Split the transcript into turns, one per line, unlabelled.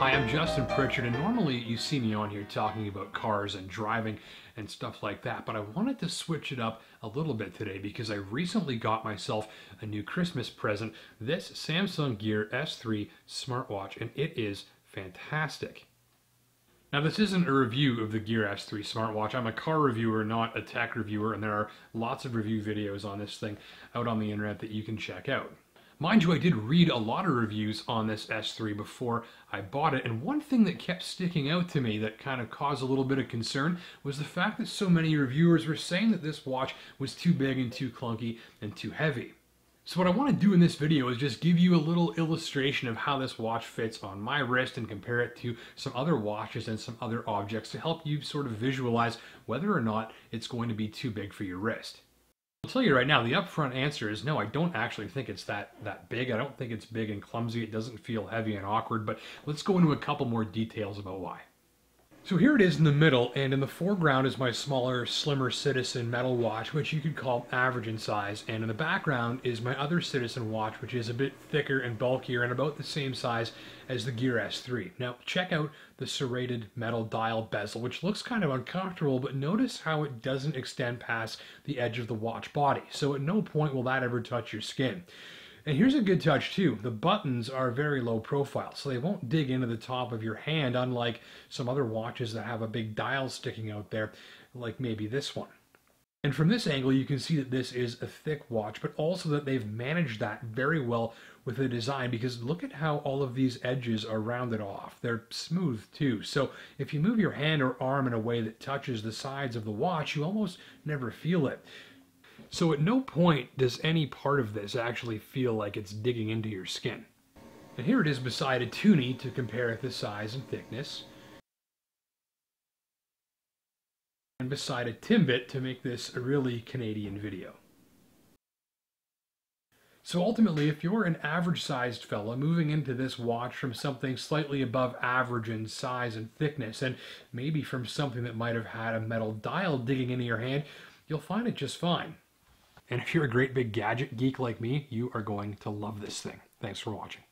Hi, I'm Justin Pritchard, and normally you see me on here talking about cars and driving and stuff like that, but I wanted to switch it up a little bit today because I recently got myself a new Christmas present, this Samsung Gear S3 Smartwatch, and it is fantastic. Now, this isn't a review of the Gear S3 Smartwatch. I'm a car reviewer, not a tech reviewer, and there are lots of review videos on this thing out on the internet that you can check out. Mind you, I did read a lot of reviews on this S3 before I bought it, and one thing that kept sticking out to me that kind of caused a little bit of concern was the fact that so many reviewers were saying that this watch was too big and too clunky and too heavy. So what I want to do in this video is just give you a little illustration of how this watch fits on my wrist and compare it to some other watches and some other objects to help you sort of visualize whether or not it's going to be too big for your wrist. I'll tell you right now, the upfront answer is no, I don't actually think it's that big. I don't think it's big and clumsy. It doesn't feel heavy and awkward, but let's go into a couple more details about why. So here it is in the middle, and in the foreground is my smaller, slimmer Citizen metal watch, which you could call average in size, and in the background is my other Citizen watch, which is a bit thicker and bulkier and about the same size as the Gear S3. Now, check out the serrated metal dial bezel, which looks kind of uncomfortable, but notice how it doesn't extend past the edge of the watch body, so at no point will that ever touch your skin. And here's a good touch too. The buttons are very low profile, so they won't dig into the top of your hand, unlike some other watches that have a big dial sticking out there, like maybe this one. And from this angle, you can see that this is a thick watch, but also that they've managed that very well with the design, because look at how all of these edges are rounded off. They're smooth too. So if you move your hand or arm in a way that touches the sides of the watch, you almost never feel it. So at no point does any part of this actually feel like it's digging into your skin. And here it is beside a toonie to compare the size and thickness. And beside a Timbit to make this a really Canadian video. So ultimately, if you're an average-sized fella moving into this watch from something slightly above average in size and thickness, and maybe from something that might have had a metal dial digging into your hand, you'll find it just fine. And if you're a great big gadget geek like me, you are going to love this thing. Thanks for watching.